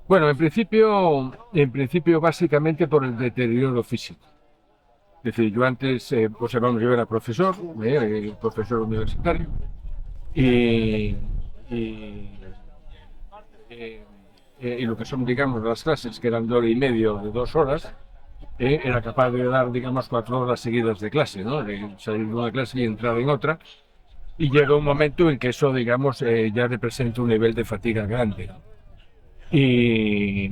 Bueno, en principio básicamente por el deterioro físico. Es decir, yo antes, pues vamos, yo era profesor universitario, y, y, eh, y lo que son, digamos, las clases, que eran de hora y media o de 2 horas, era capaz de dar, digamos, 4 horas seguidas de clase, ¿no? De salir de una clase y entrar en otra. Y llega un momento en que eso, digamos, ya representa un nivel de fatiga grande. Y,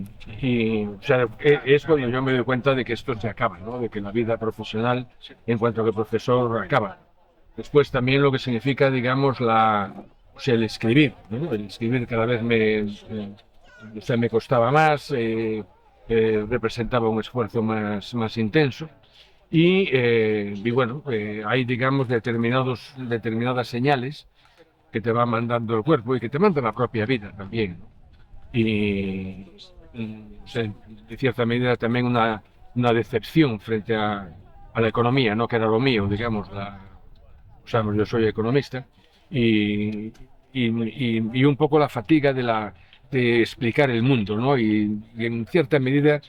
o sea, es cuando yo me doy cuenta de que esto se acaba, ¿no? De que la vida profesional, en cuanto que profesor, acaba. Después también lo que significa, digamos, o sea, el escribir, ¿no? El escribir cada vez o sea, me costaba más, representaba un esfuerzo más intenso. Y bueno, hay, digamos, determinadas señales que te va mandando el cuerpo y que te manda la propia vida también, ¿no? Y, o sea, de cierta medida también una decepción frente a la economía, ¿no? Que era lo mío, digamos. O sea, yo soy economista y un poco la fatiga de explicar el mundo, ¿no? Y en cierta medida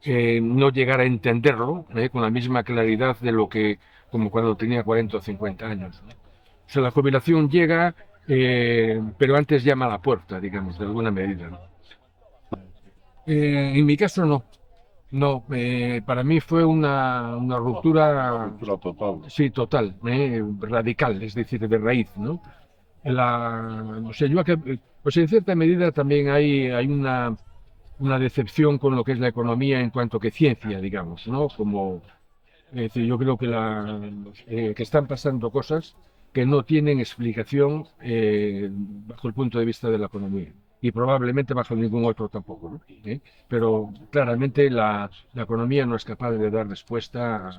no llegar a entenderlo con la misma claridad de lo que como cuando tenía 40 o 50 años, ¿no? O sea, la jubilación llega, pero antes llama a la puerta, digamos, de alguna medida, ¿no? En mi caso no, no, para mí fue una ruptura, Cultura total. sí, total, radical, es decir, de raíz, ¿no? O sea, pues en cierta medida también hay una decepción con lo que es la economía en cuanto que ciencia, digamos, ¿no? Es decir, yo creo que están pasando cosas que no tienen explicación bajo el punto de vista de la economía y probablemente bajo ningún otro tampoco, ¿no? Pero claramente la economía no es capaz de dar respuesta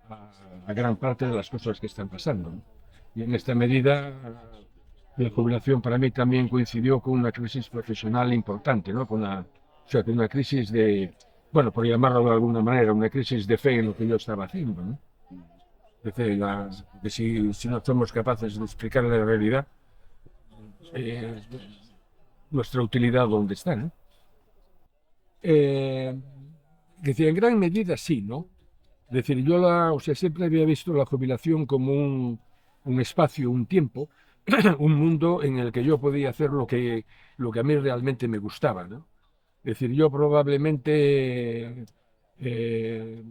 a gran parte de las cosas que están pasando, ¿no? Y en esta medida, la jubilación para mí también coincidió con una crisis profesional importante, ¿no? O sea, con una crisis bueno, por llamarlo de alguna manera, una crisis de fe en lo que yo estaba haciendo, ¿no? Es decir, de si no somos capaces de explicar la realidad, eh, nuestra utilidad dónde está, ¿no? Eh, es decir, en gran medida sí, ¿no? Es decir, o sea, siempre había visto la jubilación como un espacio, un tiempo, un mundo en el que yo podía hacer lo que a mí realmente me gustaba, ¿no? Es decir, yo probablemente, eh,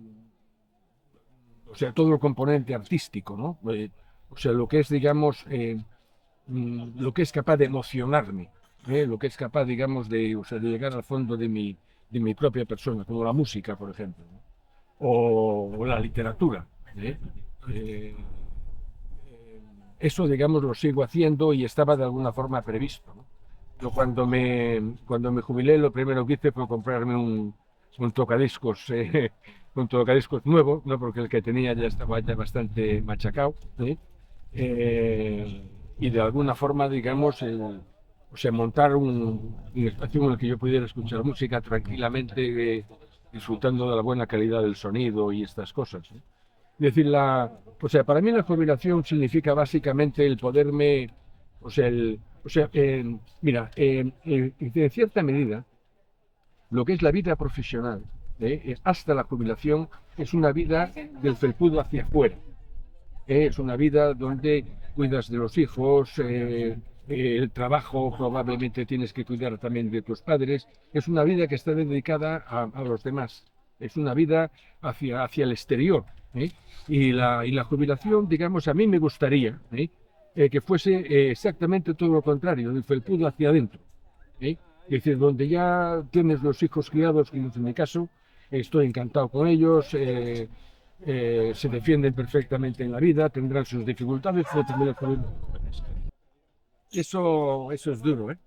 o sea, todo el componente artístico, ¿no? O sea, lo que es, digamos, lo que es capaz de emocionarme, lo que es capaz, digamos, o sea, de llegar al fondo de mi propia persona, como la música, por ejemplo, ¿no? O la literatura. ¿eh? Eh, Eso, digamos, lo sigo haciendo y estaba de alguna forma previsto, ¿no? Yo cuando me jubilé, lo primero que hice fue comprarme un tocadiscos, un tocadiscos nuevo, ¿no? Porque el que tenía ya estaba ya bastante machacado, ¿eh? Eh, y de alguna forma, digamos, o sea, montar un espacio en el que yo pudiera escuchar música tranquilamente, disfrutando de la buena calidad del sonido y estas cosas, ¿no? Es decir, o sea, para mí la jubilación significa básicamente el poderme, mira, en cierta medida, lo que es la vida profesional, hasta la jubilación, es una vida del felpudo hacia afuera. Es una vida donde cuidas de los hijos, el trabajo, probablemente tienes que cuidar también de tus padres. Es una vida que está dedicada a los demás. Es una vida hacia el exterior. ¿eh? Y la jubilación, digamos, a mí me gustaría que fuese exactamente todo lo contrario, del felpudo hacia adentro. Es decir, donde ya tienes los hijos criados, como es en mi caso, estoy encantado con ellos, se defienden perfectamente en la vida, tendrán sus dificultades, pero también las podemos. Eso es duro, ¿eh?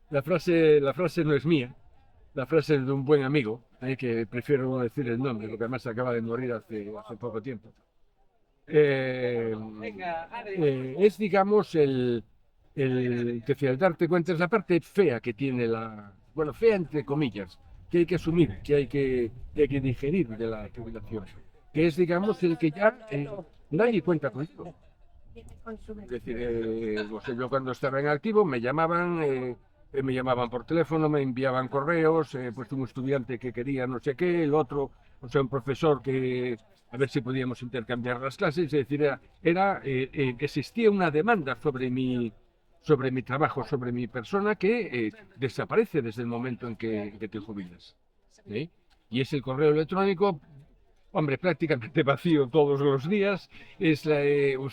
La frase no es mía, la frase es de un buen amigo, que prefiero no decir el nombre, porque además acaba de morir hace poco tiempo. Eh, digamos, el darte cuenta, es la parte fea que tiene bueno, fea entre comillas, que hay que asumir, que hay que digerir de la jubilación, que es, digamos, el que ya nadie cuenta contigo. Es decir, o sea, yo cuando estaba en activo me llamaban, me llamaban por teléfono, me enviaban correos, pues un estudiante que quería no sé qué, el otro, o sea, un profesor que a ver si podíamos intercambiar las clases, es decir, existía una demanda sobre mi trabajo, sobre mi persona, que desaparece desde el momento en que te jubilas. ¿Eh? Y es el correo electrónico, hombre, prácticamente vacío todos los días, es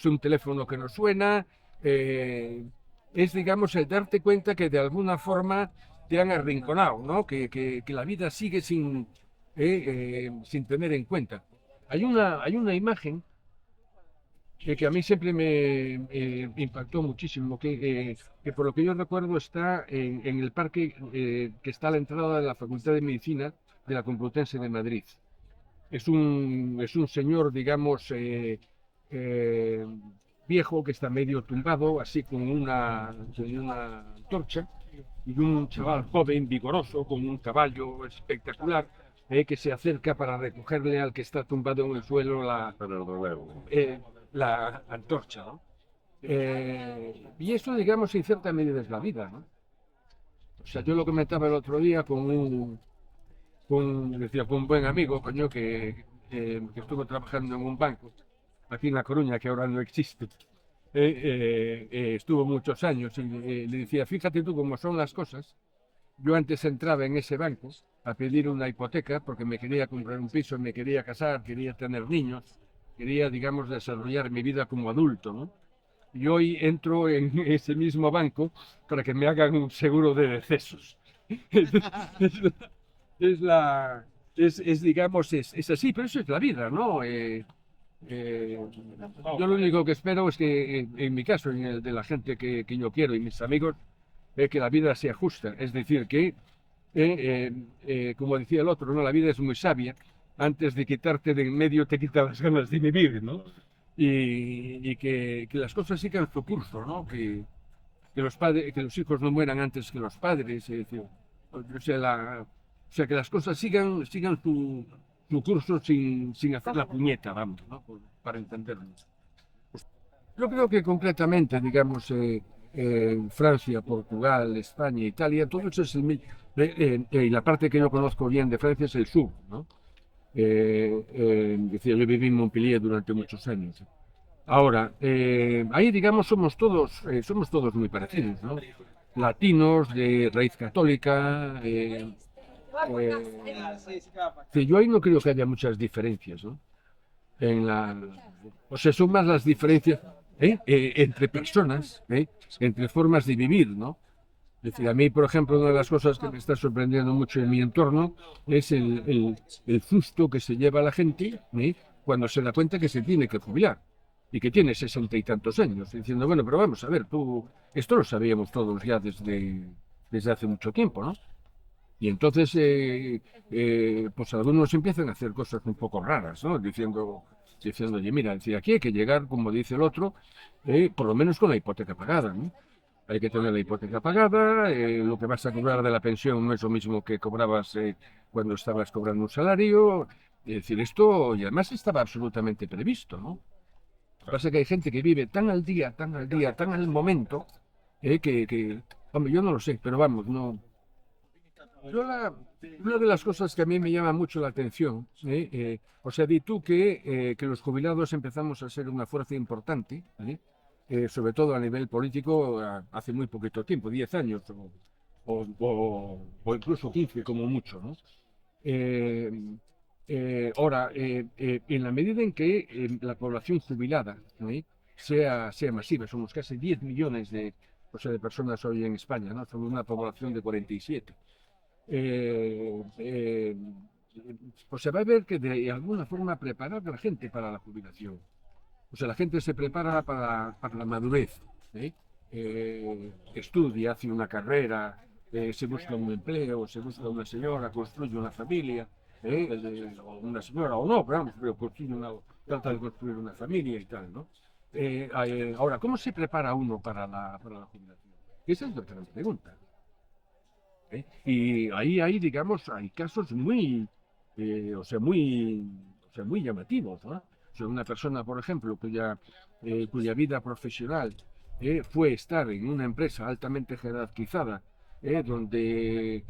un teléfono que no suena, es, digamos, el darte cuenta que de alguna forma te han arrinconado, ¿no? Que la vida sigue sin tener en cuenta. Hay una imagen que a mí siempre me impactó muchísimo, que por lo que yo recuerdo está en el parque que está a la entrada de la Facultad de Medicina de la Complutense de Madrid. Es un señor, digamos, eh, viejo que está medio tumbado, así con una antorcha, y un chaval joven, vigoroso, con un caballo espectacular, que se acerca para recogerle al que está tumbado en el suelo eh, la antorcha, ¿no? Y eso, digamos, en cierta medida es la vida, ¿no? O sea, yo lo comentaba el otro día decía, con un buen amigo, coño, que estuvo trabajando en un banco, aquí en La Coruña, que ahora no existe. Estuvo muchos años y le decía, fíjate tú cómo son las cosas. Yo antes entraba en ese banco a pedir una hipoteca porque me quería comprar un piso, me quería casar, quería tener niños, quería, digamos, desarrollar mi vida como adulto, ¿no? Y hoy entro en ese mismo banco para que me hagan un seguro de decesos. Es la, digamos, es así, pero eso es la vida, ¿no? Eh, yo lo único que espero es que, en mi caso, en el de la gente que yo quiero y mis amigos, que la vida sea justa. Es decir, como decía el otro, ¿no? La vida es muy sabia. Antes de quitarte de en medio, te quita las ganas de vivir, ¿no? Y que las cosas sigan su curso, ¿no? Que los hijos no mueran antes que los padres. Es decir, o sea, que las cosas sigan su curso sin hacer la puñeta, vamos, ¿no? Para entendernos. Yo creo que concretamente, digamos, Francia, Portugal, España, Italia, todo eso es y la parte que yo conozco bien de Francia es el sur, ¿no? Decía, yo viví en Montpellier durante muchos años. Ahora, ahí, digamos, somos todos muy parecidos, ¿no? Latinos, de raíz católica. Sí, yo ahí no creo que haya muchas diferencias, ¿no? En la, o sea, son más las diferencias entre personas, entre formas de vivir, ¿no? Es decir, a mí, por ejemplo, una de las cosas que me está sorprendiendo mucho en mi entorno es el susto que se lleva la gente cuando se da cuenta que se tiene que jubilar y que tiene 60 y tantos años, diciendo, bueno, pero vamos a ver, esto lo sabíamos todos ya desde hace mucho tiempo, ¿no? Y entonces, pues algunos empiezan a hacer cosas un poco raras, ¿no? Diciendo, oye, mira, decir, aquí hay que llegar, como dice el otro, por lo menos con la hipoteca pagada, ¿no? Hay que tener la hipoteca pagada, lo que vas a cobrar de la pensión no es lo mismo que cobrabas cuando estabas cobrando un salario. Es decir, esto, y además estaba absolutamente previsto, ¿no? Lo que pasa es que hay gente que vive tan al día, tan al día, tan al momento, hombre, yo no lo sé, pero vamos, no. Yo una de las cosas que a mí me llama mucho la atención, o sea, di tú que los jubilados empezamos a ser una fuerza importante, sobre todo a nivel político, hace muy poquito tiempo, 10 años o incluso 15 como mucho, ¿no? Eh, Ahora, en la medida en que la población jubilada sea masiva, somos casi 10 millones o sea, de personas hoy en España, ¿no? Somos una población de 47. eh, eh, pues se va a ver que de alguna forma preparar a la gente para la jubilación. O sea, la gente se prepara para la madurez. Estudia, hace una carrera, se busca un empleo, se busca una señora, construye una familia, o una señora o no, pero trata de construir una familia y tal, ¿no? Ahora, ¿cómo se prepara uno para la jubilación? Esa es la gran pregunta. Y ahí hay, digamos, hay casos o sea, muy llamativos, ¿no? O sea, una persona, por ejemplo, cuya vida profesional fue estar en una empresa altamente jerarquizada, donde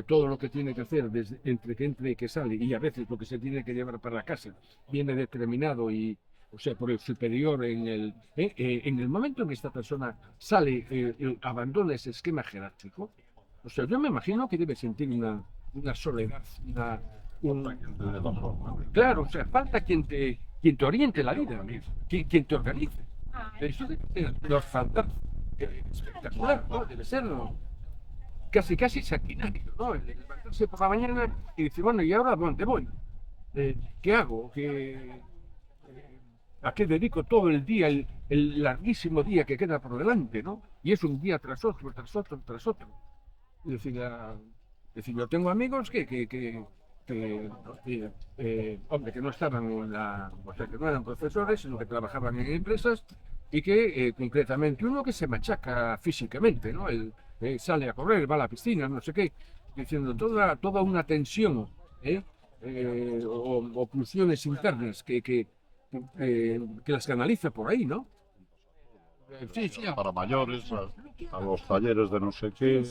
todo lo que tiene que hacer desde, entre que entra y que sale, y a veces lo que se tiene que llevar para la casa, viene determinado y, o sea, por el superior en el momento en que esta persona sale, abandona ese esquema jerárquico, o sea, yo me imagino que debe sentir una soledad, claro, o sea, falta quien te oriente la vida, quien te organice. Eso debe ser los fantasmas. Espectacular, ¿no? Debe ser casi casi sanguinario, ¿no? El levantarse por la mañana y decir, bueno, ¿y ahora a dónde voy? ¿Qué hago? ¿A qué dedico todo el día, el larguísimo día que queda por delante, ¿no? Y es un día tras otro, tras otro, tras otro. Es decir, yo tengo amigos hombre, que no estaban o sea, que no eran profesores, sino que trabajaban en empresas y que concretamente uno que se machaca físicamente, ¿no? Sale a correr, va a la piscina, no sé qué, diciendo toda una tensión, ¿eh? O pulsiones internas que las canaliza por ahí, ¿no? Sí, sí, Para mayores, a los talleres de no sé qué.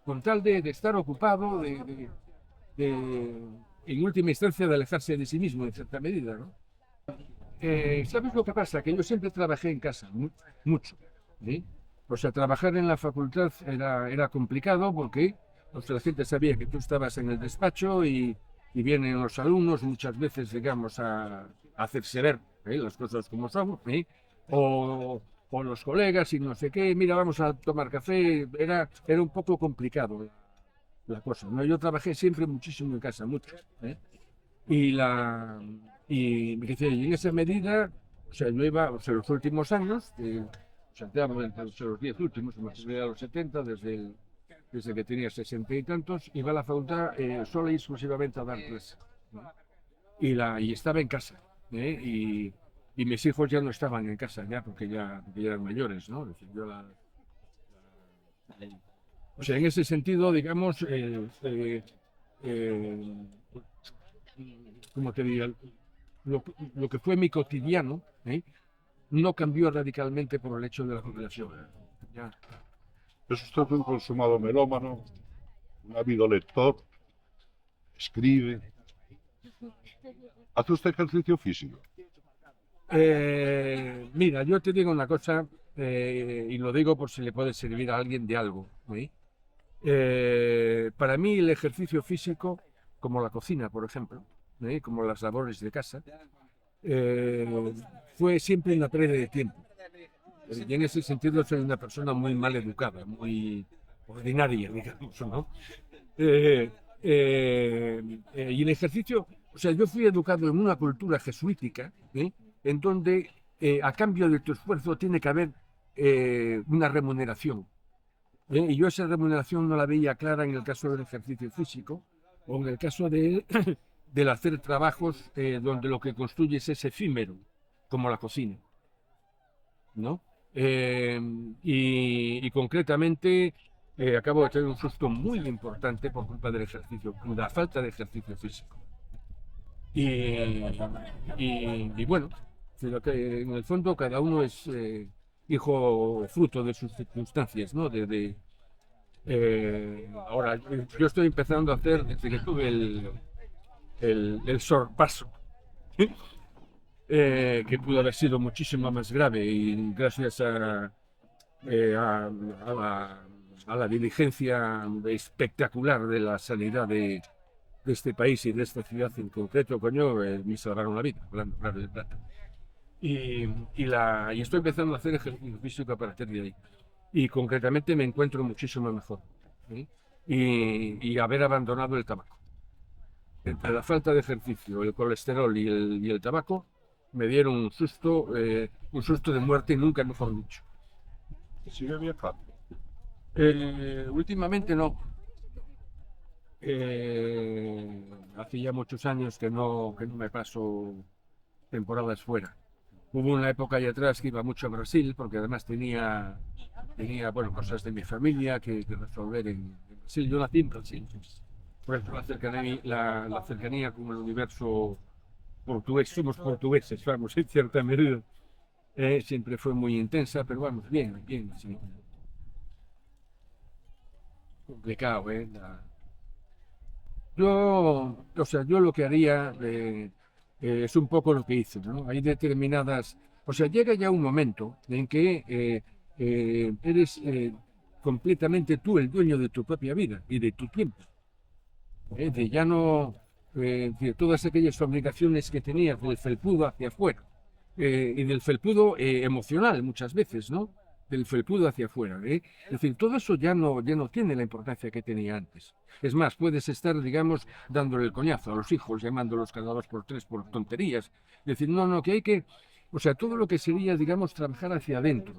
con tal de estar ocupado, en última instancia, de alejarse de sí mismo, en cierta medida, ¿no? ¿Sabes lo que pasa? Que yo siempre trabajé en casa, mucho. ¿Sí? O sea, trabajar en la facultad era complicado porque, o sea, la gente sabía que tú estabas en el despacho y vienen los alumnos muchas veces, digamos, a hacerse ver, las cosas como son, ¿sí? O los colegas y no sé qué, mira, vamos a tomar café, era un poco complicado la cosa, ¿no? Yo trabajé siempre muchísimo en casa, mucho, ¿eh? Y, la, y, me dice, y en esa medida, o sea, yo iba, o sea, los últimos años, o sea, te hablo entre los 10 últimos, me fui a los 70, desde que tenía 60 y tantos, iba a la facultad solo y exclusivamente a dar clases, ¿no? Y estaba en casa, ¿eh? Y mis hijos ya no estaban en casa, ya, porque ya eran mayores, ¿no? Es decir, o sea, en ese sentido, digamos, eh, como te diría, lo que fue mi cotidiano, ¿eh? No cambió radicalmente por el hecho de la jubilación. Ya. Es usted un consumado melómano, un ávido lector, escribe. ¿Hace usted ejercicio físico? Mira, yo te digo una cosa, y lo digo por si le puede servir a alguien de algo, ¿eh? Para mí el ejercicio físico, como la cocina, por ejemplo, como las labores de casa, eh, fue siempre una pérdida de tiempo. Y en ese sentido soy una persona muy mal educada, muy ordinaria, digamos, ¿no? Eh, y el ejercicio, o sea, yo fui educado en una cultura jesuítica, en donde a cambio de tu esfuerzo tiene que haber una remuneración. Y yo esa remuneración no la veía clara en el caso del ejercicio físico o en el caso del hacer trabajos donde lo que construyes es efímero, como la cocina, ¿no? Y concretamente acabo de tener un susto muy importante por culpa del ejercicio, la falta de ejercicio físico. Y bueno, sino que en el fondo cada uno es hijo o fruto de sus circunstancias, ¿no? Ahora, yo estoy empezando a hacer, desde que tuve el sorpaso, que pudo haber sido muchísimo más grave y gracias a la diligencia espectacular de la sanidad de este país y de esta ciudad en concreto, coño, me salvaron la vida, hablando claro de plata. Y estoy empezando a hacer ejercicio físico a partir de ahí. Y concretamente me encuentro muchísimo mejor, ¿sí? Y haber abandonado el tabaco. Entre la falta de ejercicio, el colesterol y el tabaco, me dieron un susto de muerte, nunca mejor dicho. ¿Sigue viajando? Últimamente no. Hace ya muchos años que no me paso temporadas fuera. Hubo una época ahí atrás que iba mucho a Brasil, porque además tenía bueno, cosas de mi familia que resolver en Brasil. Yo nací en Brasil. Por eso la cercanía con el universo portugués, somos portugueses, vamos, en cierta medida, siempre fue muy intensa, pero vamos, bien, bien, sí. complicado, ¿eh? Yo, o sea, yo lo que haría es un poco lo que hice, ¿no? Hay determinadas, o sea, llega ya un momento en que eres completamente tú el dueño de tu propia vida y de tu tiempo. De ya no, de todas aquellas obligaciones que tenías del felpudo hacia afuera y del felpudo emocional muchas veces, ¿no? Del felpudo hacia afuera. Es decir, todo eso ya no tiene la importancia que tenía antes. Es más, puedes estar, digamos, dándole el coñazo a los hijos, llamándolos cada 2 por 3 por tonterías. Es decir, no, que hay que, o sea, todo lo que sería, digamos, trabajar hacia adentro.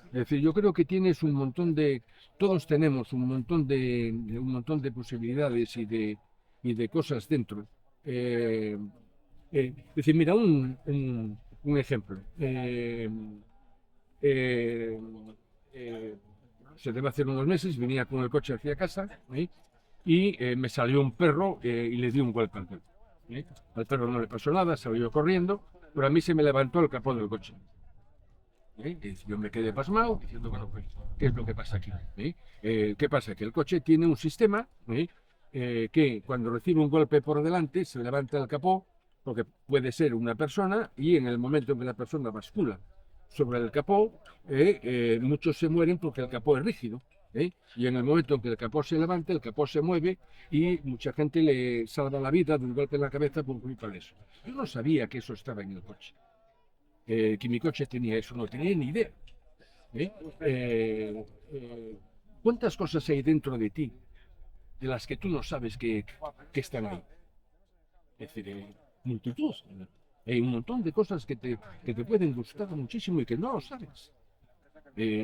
Es decir, yo creo que tienes un montón de, todos tenemos un montón de posibilidades y de cosas dentro. Es decir, mira, un ejemplo. Eh, eh, Se debe hacer unos meses, venía con el coche hacia casa, y me salió un perro y le di un golpe al perro. Al perro no le pasó nada, salió corriendo, pero a mí se me levantó el capó del coche. Y yo me quedé pasmado diciendo, bueno, pues, ¿qué es lo que pasa aquí? ¿Qué pasa? Que el coche tiene un sistema que cuando recibe un golpe por delante se levanta el capó, porque puede ser una persona, y en el momento en que la persona bascula sobre el capó, muchos se mueren porque el capó es rígido. Y en el momento en que el capó se levanta, el capó se mueve y mucha gente le salva la vida de un golpe en la cabeza por culpa de eso. Yo no sabía que eso estaba en el coche. Que mi coche tenía eso, no tenía ni idea. ¿eh? ¿Cuántas cosas hay dentro de ti de las que tú no sabes que están ahí? Es decir, multitud. Hay un montón de cosas que te pueden gustar muchísimo y que no lo sabes.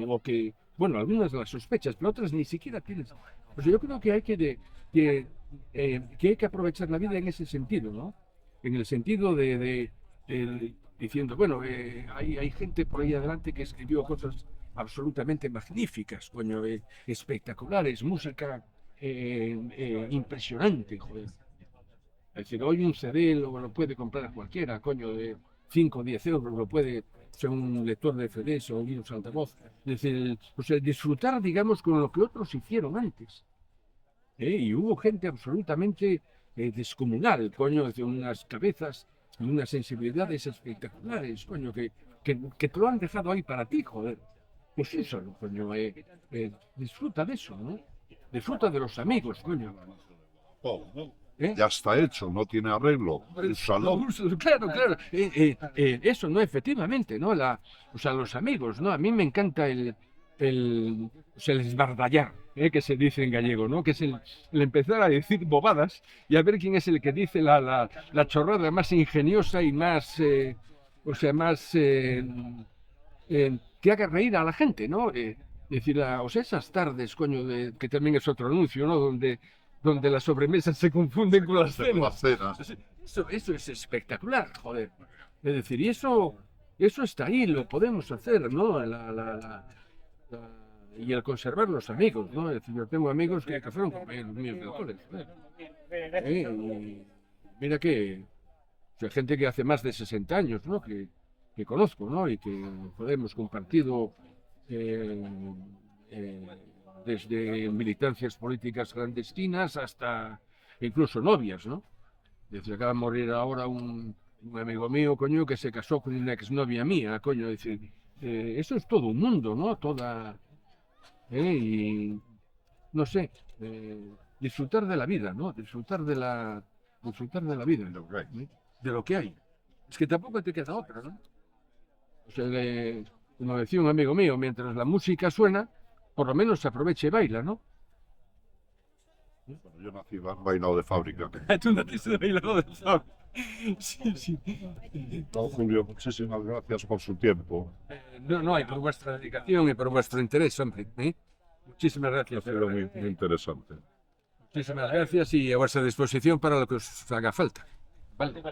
O que, bueno, algunas las sospechas, pero otras ni siquiera tienes. Pues yo creo que hay que aprovechar la vida en ese sentido, ¿no? En el sentido de diciendo, bueno, hay gente por ahí adelante que escribió cosas absolutamente magníficas, coño, espectaculares, música impresionante, joder. Es decir, hoy un CD lo puede comprar cualquiera, coño, de 5 o 10 euros, lo puede ser un lector de CDs o un altavoz. Es decir, o sea, disfrutar, digamos, con lo que otros hicieron antes. Y hubo gente absolutamente descomunal, coño, de unas cabezas y unas sensibilidades espectaculares, coño, que te lo han dejado ahí para ti, joder. Pues eso, coño, disfruta de eso, ¿no? Disfruta de los amigos, coño. Ya está hecho, no tiene arreglo. Úsalo. Claro. Eso, ¿no? Efectivamente, ¿no? O sea, los amigos, ¿no? A mí me encanta o sea, el esbardallar, que se dice en gallego, ¿no? Que es el empezar a decir bobadas y a ver quién es el que dice la chorrada más ingeniosa y más, o sea, más que haga reír a la gente, ¿no? Decir, o sea, esas tardes, coño, que también es otro anuncio, ¿no? Donde las sobremesas se confunden con las cenas. Eso es espectacular, joder. Es decir, y eso está ahí, lo podemos hacer, ¿no? Y el conservar los amigos, ¿no? Es decir, yo tengo amigos que fueron compañeros míos del cole, joder. Y mira que hay gente que hace más de 60 años, ¿no? Que conozco, ¿no? Y que hemos compartido desde militancias políticas clandestinas hasta incluso novias, ¿no? Desde acaba de morir ahora un amigo mío, coño, que se casó con una exnovia mía, coño, es decir, eso es todo un mundo, ¿no? Y no sé, disfrutar de la vida, ¿no? Disfrutar de la vida, de lo que hay. Es que tampoco te queda otra, ¿no? O sea, como decía un amigo mío, mientras la música suena, por lo menos se aprovecha y baila, ¿no? Bueno, yo nací bailado de fábrica. Tú naciste de bailado de fábrica. Sí. Don Julio, muchísimas gracias por su tiempo. No, y por vuestra dedicación y por vuestro interés, hombre. Muchísimas gracias. Pero muy interesante. Muchísimas gracias y a vuestra disposición para lo que os haga falta. Vale.